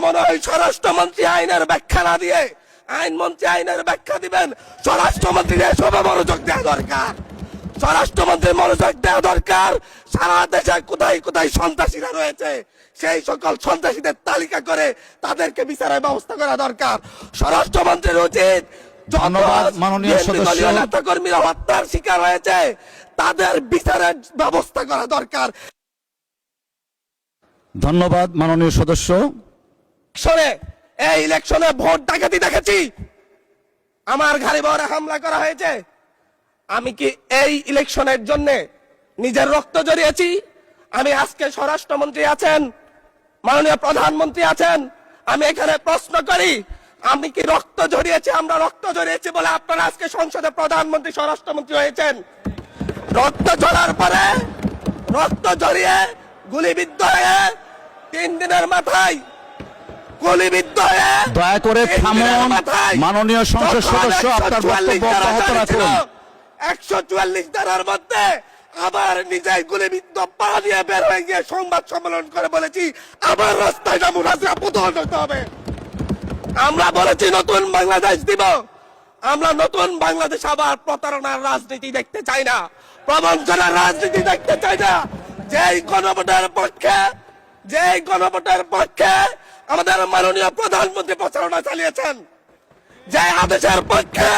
মনে হয় স্বরাষ্ট্রমন্ত্রী আইনের ব্যাখ্যা না দিয়ে আইনমন্ত্রী আইনের ব্যাখ্যা দিবেন। স্বরাষ্ট্রমন্ত্রীর এসবে মনোযোগ দেওয়া দরকার। স্বরাষ্ট্রমন্ত্রীর মনোযোগ দেওয়া দরকার। সারা দেশে কোথায় কোথায় সন্ত্রাসীরা রয়েছে সেই সকল সন্ত্রাসীদের তালিকা করে তাদেরকে বিচারের ব্যবস্থা করা দরকার। স্বরাষ্ট্রমন্ত্রীর উচিত মাননীয় সদস্য নেতা কর্মীরা হত্যার শিকার হয়েছে তাদের বিচারের ব্যবস্থা করা দরকার। ধন্যবাদ মাননীয় সদস্য। এই ইলেকশনে ভোট ডাকাতি দেখেছি, আমার ঘাড়ি বহরে হামলা করা হয়েছে। আমি কি এই ইলেকশনের জন্য নিজের রক্ত জড়িয়েছি? আমি আজকে স্বরাষ্ট্রমন্ত্রী আছেন, মাননীয় প্রধানমন্ত্রী আছেন, আমি এখানে প্রশ্ন করি আমি কি রক্ত জড়িয়েছি? আমরা রক্ত জড়িয়েছি বলে আপনারা আজকে সংসদে প্রধানমন্ত্রী স্বরাষ্ট্রমন্ত্রী হয়েছেন। রক্ত ঝরার পরে রক্ত জড়িয়ে গুলিবিদ্ধ হয়ে 3 দিনের মাথায় গুলিবিদ্ধ হয়ে দয়া করে থামুন। মাননীয় সংসদ সদস্য আপনার বক্তব্য অব্যাহত রাখুন। 144 ধারার মধ্যে আবার নিজে গুলিবিদ্ধ পা দিয়ে বের হয়ে গিয়ে সংবাদ সম্মেলন করে বলেছি আবার রাস্তায় যাবো, রাস্তা প্রতিহত হতে হবে। আমরা বলেছি নতুন বাংলাদেশ দিব। আমরা নতুন বাংলাদেশ আবার প্রতারণার রাজনীতি দেখতে চাই না, প্রবঞ্চনার রাজনীতি দেখতে চাই না। যেই গণভোটের পক্ষে আমাদের মাননীয় প্রধানমন্ত্রী প্রচারণা চালিয়েছেন, যে আদেশের পক্ষে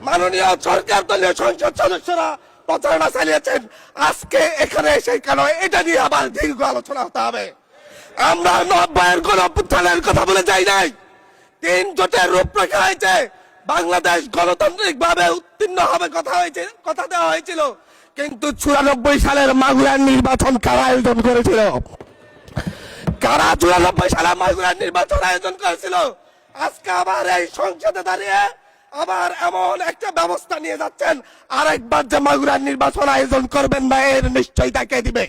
মাননীয় সরকার দলীয় সংসদ সদস্যরা প্রচারণা চালিয়েছেন, আজকে এখানে এসে কেন এটা নিয়ে আবার দীর্ঘ আলোচনা হতে হবে? আমরা 90-এর গণঅভ্যুত্থানের কথা বলে যাই নাই। 3 জোটের রূপরেখা হয়েছে, বাংলাদেশ গণতান্ত্রিক ভাবে উত্তীর্ণ হবে কথা দেওয়া হয়েছিল, কিন্তু 94 সালের মাগুরার নির্বাচন কারা আয়োজন করেছিল? কারা 94 সালে মাগুরার নির্বাচন আয়োজন করেছিল? আজকে আবার এই সংসদে দাঁড়িয়ে আবার এমন একটা ব্যবস্থা নিয়ে যাচ্ছেন, আরেকবার যে মাগুরার নির্বাচন আয়োজন করবেন না, এর নিশ্চয়তা কে দিবে?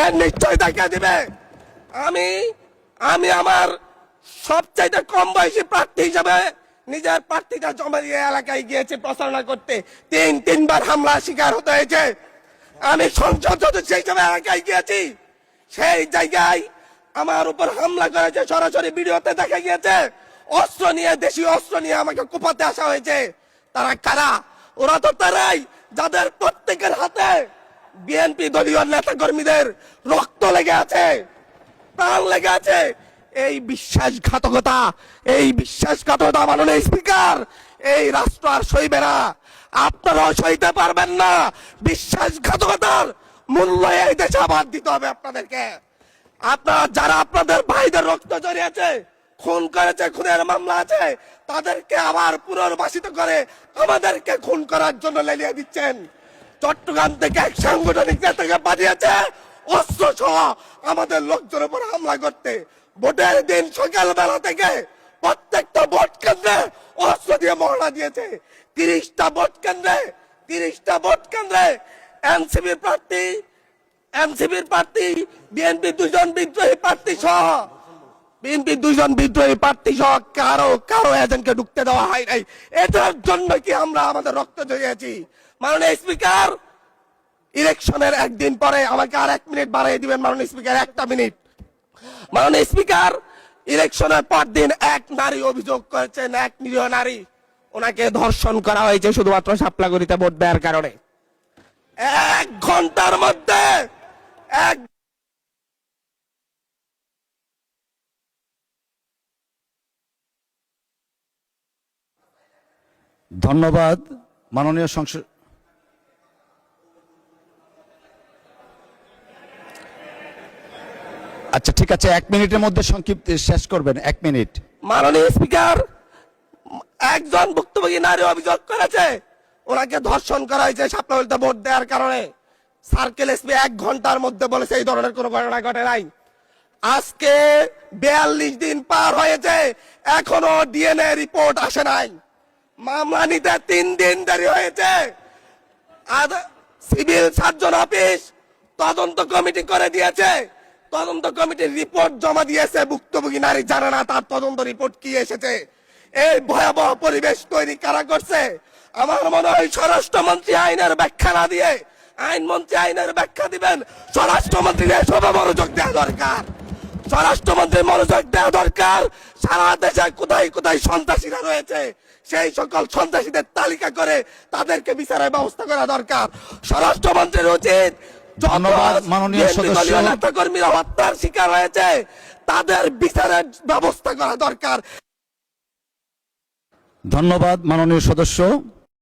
এর নিশ্চয়তা কে দিবে? আমি আমার সবচাইতে কম বয়সী প্রার্থী হিসাবে নিজের প্রার্থীটা জমা দিয়ে এলাকায় গিয়েছি প্রচারণা করতে। 3বার হামলা শিকার হতে হয়েছে। আমি সংসদ সদস্য হিসাবে এলাকায় গিয়েছি, সেই জায়গায় আমার উপর হামলা করেছে, সরাসরি ভিডিওতে দেখা গিয়েছে। অস্ত্র নিয়ে, দেশীয় অস্ত্র নিয়ে আমাকে কোপাতে আসা হয়েছে। তারা কারা? ওরা তো তারাই যাদের প্রত্যেকের হাতে বিএনপি দলীয় নেতা কর্মীদের রক্ত লেগে আছে, প্রাণ লেগে আছে। এই বিশ্বাসঘাতকতা মাননীয় স্পিকার, এই রাষ্ট্র আর সইবে না, আপনারাও সইতে পারবেন না। বিশ্বাসঘাতকতার মূল্য এই দেশে আবার দিতে হবে আপনাদেরকে। আপনারা যারা আপনাদের ভাইদের রক্ত জড়িয়েছে, খুন করেছে, খুনের মামলা আছে, তাদেরকে আবার পুনর্বাসিত করে আমাদেরকে খুন করার জন্য লেলিয়ে দিচ্ছেন। চট্টগ্রাম থেকে এক সাংগঠনিক নেতাকে পাঠিয়েছে অস্ত্র সহ আমাদের লোকজনের উপর হামলা করতে। ভোটের দিন সকালবেলা থেকে প্রত্যেকটা ভোট কেন্দ্রে অস্ত্র দিয়ে মহড়া দিয়েছে। 30টা ভোট কেন্দ্রে এনসিপির প্রার্থী, বিএনপি 2 জন বিদ্রোহী প্রার্থী সহ কারো এজেন্টকে ঢুকতে দেওয়া হয় নাই। এটার জন্য কি আমরা আমাদের রক্ত জড়িয়েছি? মাননীয় স্পিকার, ইলেকশনের একদিন পরে আমাকে আর 1 মিনিট বাড়িয়ে দিবেন মাননীয় স্পিকার, 1টা মিনিট। মাননীয় স্পিকার, ইলেকশনের পর দিন এক নারী অভিযোগ করেছেন, এক নিরীহ নারী, ওনাকে ধর্ষণ করা হয়েছে শুধুমাত্র শাপলাগুড়িতে ভোট দেওয়ার কারণে। 1 ঘন্টার মধ্যে ধন্যবাদ মাননীয় সংসদ। আচ্ছা ঠিক আছে, 1 মিনিটের মধ্যে সংক্ষিপ্ত শেষ করবেন, 1 মিনিট। মাননীয় স্পিকার, একজন ভুক্তভোগী নারী অভিযোগ করেছে ওনাকে ধর্ষণ করা হয়েছে শাপলাগুড়িতে ভোট দেওয়ার কারণে। সার্কেল এসপি 1 ঘন্টার মধ্যে বলেছে এই ধরনের কোনো ঘটনা ঘটে নাই। আজকে 42 দিন পার হয়েছে, এখনো ডিএনএ রিপোর্ট আসে নাই। মামলা নিতে 3 দিন দেরি হয়েছে। সিভিল সার্জন অফিস তদন্ত কমিটি করে দিয়েছে, তদন্ত কমিটির রিপোর্ট জমা দিয়েছে। ভুক্তভোগী নারী জানে না তার তদন্ত রিপোর্ট কি এসেছে। এই ভয়াবহ পরিবেশ তৈরি কারা করছে? আমার মনে হয় স্বরাষ্ট্রমন্ত্রী আইনের ব্যাখ্যা না দিয়ে আইনমন্ত্রী আইনের ব্যাখ্যা দিবেন। স্বরাষ্ট্রমন্ত্রীর এসবে মনোযোগ দেওয়া দরকার। স্বরাষ্ট্রমন্ত্রীর মনোযোগ দেওয়া দরকার। সারা দেশে কোথায় কোথায় সন্ত্রাসীরা রয়েছে সেই সকল সন্ত্রাসীদের তালিকা করে তাদেরকে বিচারের ব্যবস্থা করা দরকার। স্বরাষ্ট্রমন্ত্রীর উচিত ধন্যবাদ মাননীয় সদস্য। নেতা কর্মীরা হত্যার শিকার হয়েছে তাদের বিচারের ব্যবস্থা করা দরকার। ধন্যবাদ মাননীয় সদস্য।